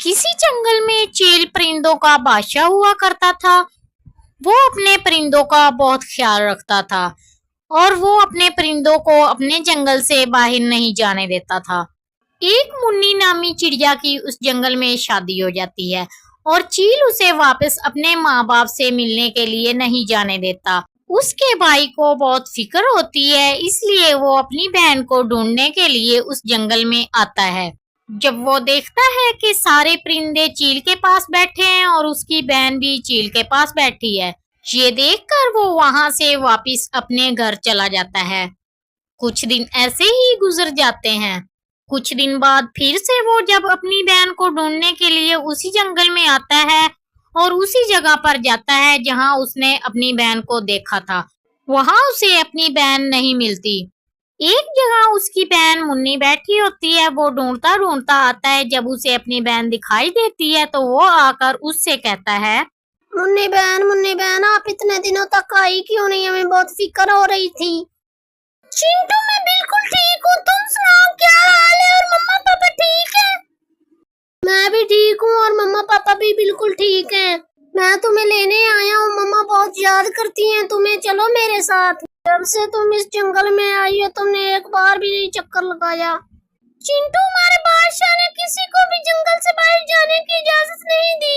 किसी जंगल में चील परिंदों का बादशाह हुआ करता था। वो अपने परिंदों का बहुत ख्याल रखता था और वो अपने परिंदों को अपने जंगल से बाहर नहीं जाने देता था। एक मुन्नी नामी चिड़िया की उस जंगल में शादी हो जाती है और चील उसे वापस अपने माँ बाप से मिलने के लिए नहीं जाने देता। उसके भाई को बहुत फिक्र होती है, इसलिए वो अपनी बहन को ढूंढने के लिए उस जंगल में आता है। जब वो देखता है कि सारे परिंदे चील के पास बैठे हैं और उसकी बहन भी चील के पास बैठी है, ये देखकर वो वहां से वापस अपने घर चला जाता है। कुछ दिन ऐसे ही गुजर जाते हैं। कुछ दिन बाद फिर से वो जब अपनी बहन को ढूंढने के लिए उसी जंगल में आता है और उसी जगह पर जाता है जहां उसने अपनी बहन को देखा था। वहां उसे अपनी बहन नहीं मिलती। एक जगह उसकी बहन मुन्नी बैठी होती है। वो ढूंढता ढूंढता आता है। जब उसे अपनी बहन दिखाई देती है तो वो आकर उससे कहता है, मुन्नी बहन, आप इतने दिनों तक आई क्यों नहीं? हमें बहुत फिक्र हो रही थी। चिंटू, मैं बिल्कुल ठीक हूँ, तुम सुनाओ क्या हाल है? और मम्मा पापा ठीक है? मैं भी ठीक हूँ और मम्मा पापा भी बिल्कुल ठीक हैं। मैं तुम्हें लेने आया हूँ, मम्मा बहुत याद करती हैं तुम्हें, चलो मेरे साथ। जब से तुम इस जंगल में आई हो तुमने एक बार भी नहीं चक्कर लगाया। चिंटू, हमारे बादशाह ने किसी को भी जंगल से बाहर जाने की इजाजत नहीं दी,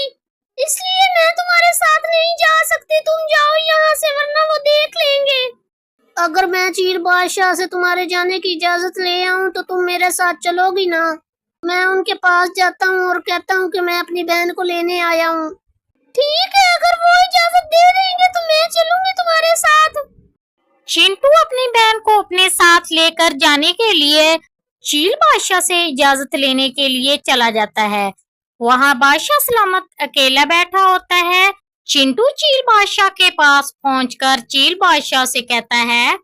इसलिए मैं तुम्हारे साथ नहीं जा सकती। तुम जाओ यहाँ से वरना वो देख लेंगे। अगर मैं चील बादशाह से तुम्हारे जाने की इजाजत ले आऊं तो तुम मेरे साथ चलोगी ना? मैं उनके पास जाता हूँ और कहता हूँ कि मैं अपनी बहन को लेने आया हूँ। ठीक है, अगर वो इजाजत दे देंगे तो मैं चलूंगी तुम्हारे साथ। चिंटू अपनी बहन को अपने साथ लेकर जाने के लिए चील बादशाह से इजाजत लेने के लिए चला जाता है। वहाँ बादशाह सलामत अकेला बैठा होता है। चिंटू चील बादशाह के पास पहुंचकर चील बादशाह से कहता है,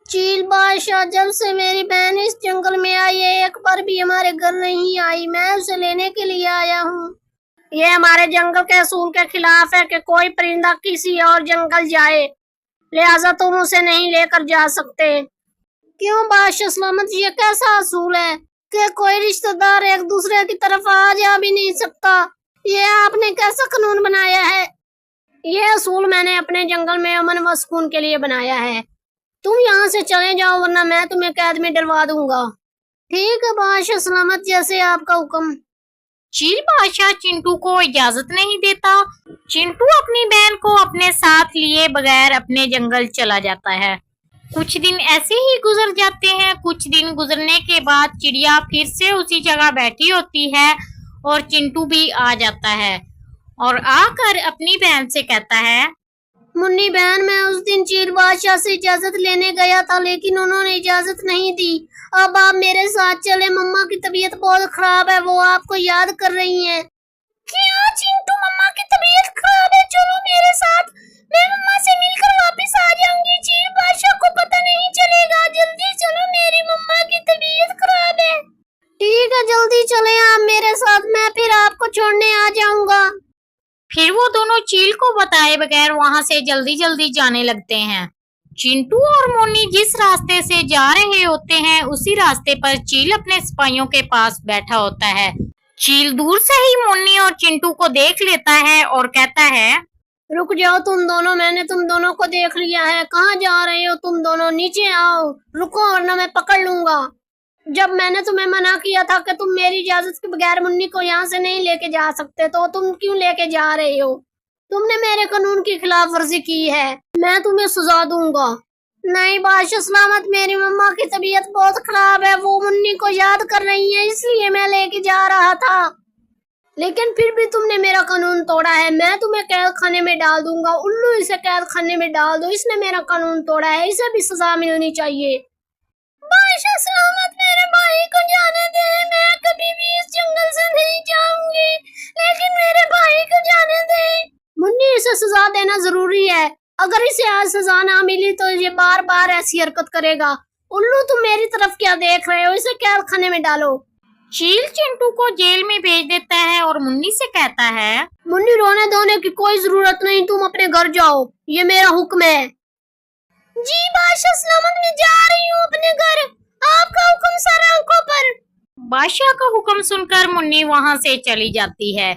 चील बादशाह, जब से मेरी बहन इस जंगल में आई है एक बार भी हमारे घर नहीं आई। मैं उसे लेने के लिए आया हूँ। ये हमारे जंगल के असूल के खिलाफ है कि कोई परिंदा किसी और जंगल जाए, लिहाजा तुम उसे नहीं लेकर जा सकते। क्यों बादशाह सलामत, ये कैसा असूल है कि कोई रिश्तेदार एक दूसरे की तरफ आ जा भी नहीं सकता? ये आपने कैसा कानून बनाया है? ये असूल मैंने अपने जंगल में अमन व सुकून के लिए बनाया है। तुम यहाँ से चले जाओ वरना मैं तुम्हें कैद में डलवा दूंगा। ठीक है बादशाह सलामत, जैसे आपका हुक्म। चील बादशाह चिंटू को इजाजत नहीं देता। चिंटू अपनी बहन को अपने साथ लिए बगैर अपने जंगल चला जाता है। कुछ दिन ऐसे ही गुजर जाते हैं। कुछ दिन गुजरने के बाद चिड़िया फिर से उसी जगह बैठी होती है और चिंटू भी आ जाता है और आकर अपनी बहन से कहता है, मुन्नी बहन, मैं उस दिन चील बादशाह से इजाजत लेने गया था लेकिन उन्होंने इजाजत नहीं दी। अब आप मेरे साथ चले, मम्मा की तबीयत बहुत खराब है, वो आपको याद कर रही हैं। क्या चिंटू, मम्मा की तबीयत खराब है? चलो मेरे साथ, मैं मम्मा से मिलकर वापस आ जाऊंगी। चील बादशाह को पता नहीं चलेगा। जल्दी चलो, मेरी मम्मा की तबीयत खराब है। ठीक है, जल्दी चले आप मेरे साथ, मैं फिर आपको छोड़ने आ जाऊंगा। फिर वो दोनों चील को बताए बगैर वहां से जल्दी जल्दी जाने लगते हैं। चिंटू और मोनी जिस रास्ते से जा रहे होते हैं उसी रास्ते पर चील अपने सिपाहियों के पास बैठा होता है। चील दूर से ही मोनी और चिंटू को देख लेता है और कहता है, रुक जाओ तुम दोनों, मैंने तुम दोनों को देख लिया है। कहाँ जा रहे हो तुम दोनों? नीचे आओ, रुको वरना मैं पकड़ लूंगा। जब मैंने तुम्हें मना किया था कि तुम मेरी इजाजत के बगैर मुन्नी को यहाँ से नहीं लेके जा सकते, तो तुम क्यों लेके जा रहे हो? तुमने मेरे कानून की खिलाफ वर्जी की है, मैं तुम्हें सजा दूंगा। नहीं बादशाह सलामत, मेरी मम्मा की तबीयत बहुत खराब है, वो मुन्नी को याद कर रही है, इसलिए मैं लेके जा रहा था। लेकिन फिर भी तुमने मेरा कानून तोड़ा है, मैं तुम्हें कैद खाने में डाल दूंगा। उल्लू, इसे कैद खाने में डाल दो, इसने मेरा कानून तोड़ा है, इसे भी सजा मिलनी चाहिए। बादशाह सलामत, मेरे भाई को जाने दे, मैं कभी भी इस जंगल से नहीं जाऊंगी, लेकिन मेरे भाई को जाने दे। मुन्नी, इसे सजा देना जरूरी है, अगर इसे आज सजा ना मिली तो ये बार बार ऐसी हरकत करेगा। उल्लू, तुम मेरी तरफ क्या देख रहे हो? इसे कैद खाने में डालो। चील चिंटू को जेल में भेज देता है और मुन्नी से कहता है, मुन्नी, रोने धोने की कोई जरूरत नहीं, तुम अपने घर जाओ, ये मेरा हुक्म है। जी बादशाह सलामत, मैं जा रही हूँ अपने घर, आपका हुक्म सर आंखों पर। बादशाह का हुक्म सुनकर मुन्नी वहां से चली जाती है।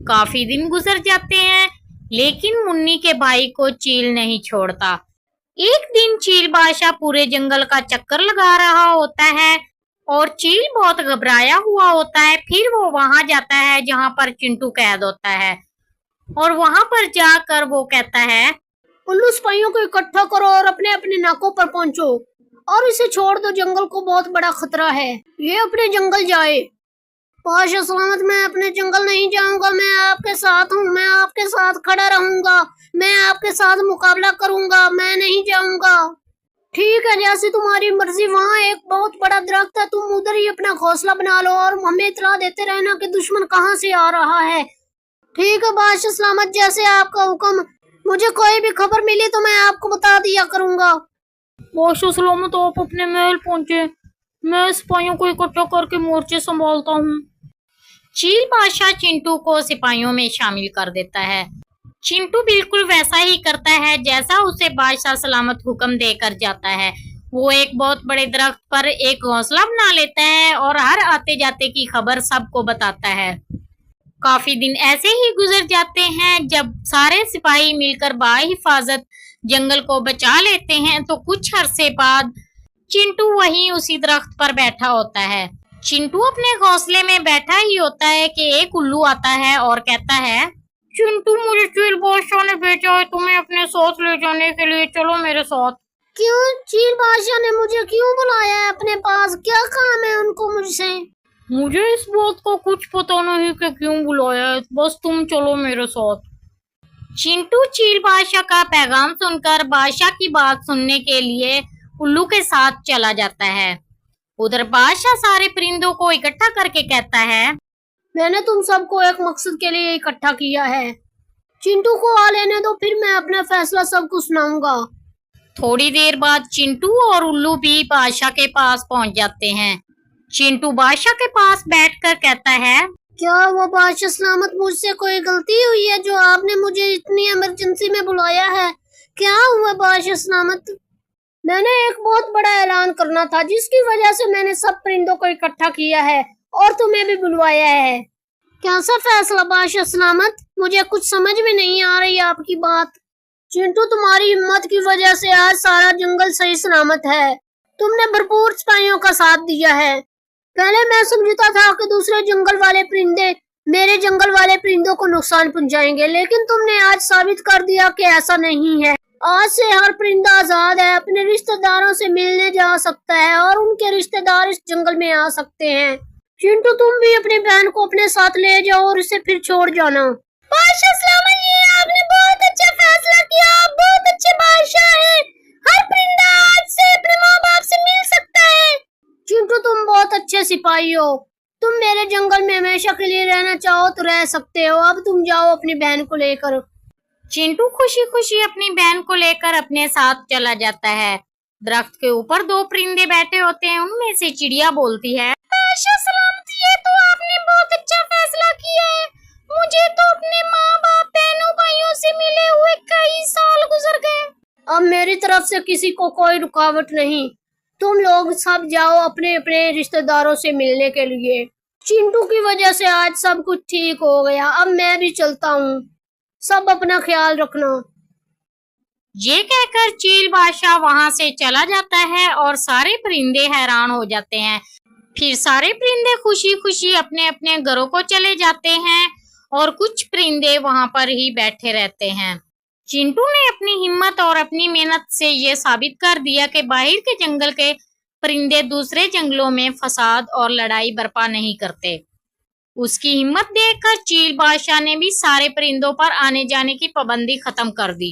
काफी दिन गुजर जाते हैं, लेकिन मुन्नी के भाई को चील नहीं छोड़ता। एक दिन चील बादशाह पूरे जंगल का चक्कर लगा रहा होता है और चील बहुत घबराया हुआ होता है। फिर वो वहां जाता है जहां पर चिंटू कैद होता है और वहां पर जाकर वो कहता है, उल्लू सिपाहियों को इकट्ठा करो और अपने अपने नाकों पर पहुंचो और इसे छोड़ दो, जंगल को बहुत बड़ा खतरा है, ये अपने जंगल जाए। बादशाह सलामत, मैं अपने जंगल नहीं जाऊंगा, मैं आपके साथ हूँ, मैं आपके साथ खड़ा रहूंगा, मैं आपके साथ मुकाबला करूंगा, मैं नहीं जाऊंगा। ठीक है, जैसी तुम्हारी मर्जी। वहाँ एक बहुत बड़ा दरख्त है, तुम उधर ही अपना घोंसला बना लो और हमें इतला देते रहना कि दुश्मन कहाँ से आ रहा है। ठीक है बादशाह सलामत, जैसे आपका हुक्म। मुझे कोई भी खबर मिली तो मैं आपको बता दिया करूंगा। बादशाह सलामत, आप अपने महल पहुंचे, मैं सिपाहियों को इकट्ठा करके मोर्चे संभालता हूँ। चील बादशाह चिंटू को सिपाहियों में शामिल कर देता है। चिंटू बिल्कुल वैसा ही करता है जैसा उसे बादशाह सलामत हुक्म देकर जाता है। वो एक बहुत बड़े दरख्त पर एक घोंसला बना लेता है और हर आते जाते की खबर सबको बताता है। काफी दिन ऐसे ही गुजर जाते हैं। जब सारे सिपाही मिलकर बाहिफाजत जंगल को बचा लेते हैं तो कुछ अरसे बाद चिंटू वहीं उसी दरख्त पर बैठा होता है। चिंटू अपने घोंसले में बैठा ही होता है कि एक उल्लू आता है और कहता है, चिंटू, मुझे चील बादशाह ने भेजा है तुम्हें अपने साथ ले जाने के लिए, चलो मेरे साथ। क्यों? चील बादशाह ने मुझे क्यों बुलाया है अपने पास? क्या काम है उनको मुझसे? मुझे इस बात का कुछ पता नहीं कि क्यों बुलाया है, बस तुम चलो मेरे साथ। चिंटू चील बादशाह का पैगाम सुनकर बादशाह की बात सुनने के लिए उल्लू के साथ चला जाता है। उधर बादशाह सारे परिंदों को इकट्ठा करके कहता है, मैंने तुम सबको एक मकसद के लिए इकट्ठा किया है। चिंटू को आ लेने दो, फिर मैं अपना फैसला सबको सुनाऊंगा। थोड़ी देर बाद चिंटू और उल्लू भी बादशाह के पास पहुंच जाते हैं। चिंटू बादशाह के पास बैठकर कहता है, क्या वो बादशाह सलामत, मुझसे कोई गलती हुई है जो आपने मुझे इतनी इमरजेंसी में बुलाया है? क्या हुआ बादशाह सलामत? मैंने एक बहुत बड़ा ऐलान करना था जिसकी वजह से मैंने सब परिंदों को इकट्ठा किया है और तुम्हें भी बुलवाया है। कैसा फैसला बादशाह सलामत? मुझे कुछ समझ में नहीं आ रही आपकी बात। चिंटू, तुम्हारी हिम्मत की वजह से आज सारा जंगल सही सलामत है। तुमने भरपूर सिपाहियों का साथ दिया है। पहले मैं समझता था कि दूसरे जंगल वाले परिंदे मेरे जंगल वाले परिंदों को नुकसान पहुंचाएंगे, लेकिन तुमने आज साबित कर दिया कि ऐसा नहीं है। आज से हर परिंदा आजाद है, अपने रिश्तेदारों से मिलने जा सकता है और उनके रिश्तेदार इस जंगल में आ सकते हैं। चिंटू, तुम भी अपनी बहन को अपने साथ ले जाओ और इसे फिर छोड़ जाना। बादशाह सलामत, ये आपने बहुत अच्छा फैसला किया, आप बहुत अच्छे बादशाह हैं। हर परिंदा आज से अपने माँ बाप से मिल सकता है। चिंटू, तुम बहुत अच्छे सिपाही हो। तुम मेरे जंगल में हमेशा के लिए रहना चाहो तो रह सकते हो। अब तुम जाओ अपनी बहन को लेकर। चिंटू खुशी खुशी अपनी बहन को लेकर अपने साथ चला जाता है। दरख्त के ऊपर दो परिंदे बैठे होते हैं, उनमें से चिड़िया बोलती है, बादशाह सलामत, ये तो आपने बहुत अच्छा फैसला किया है। मुझे तो अपने माँ बाप, बहनों, भाइयों से मिले हुए कई साल गुजर गए। अब मेरी तरफ से किसी को कोई रुकावट नहीं। तुम लोग सब जाओ अपने अपने रिश्तेदारों से मिलने के लिए। चिंटू की वजह से आज सब कुछ ठीक हो गया। अब मैं भी चलता हूँ। सब अपना ख्याल रखना। ये कहकर चील बादशाह वहां से चला जाता है और सारे परिंदे हैरान हो जाते हैं। फिर सारे परिंदे खुशी खुशी अपने अपने घरों को चले जाते हैं और कुछ परिंदे वहां पर ही बैठे रहते हैं। चिंटू ने अपनी हिम्मत और अपनी मेहनत से ये साबित कर दिया कि बाहर के जंगल के परिंदे दूसरे जंगलों में फसाद और लड़ाई बर्पा नहीं करते। उसकी हिम्मत देखकर चील बादशाह ने भी सारे परिंदों पर आने जाने की पाबंदी खत्म कर दी।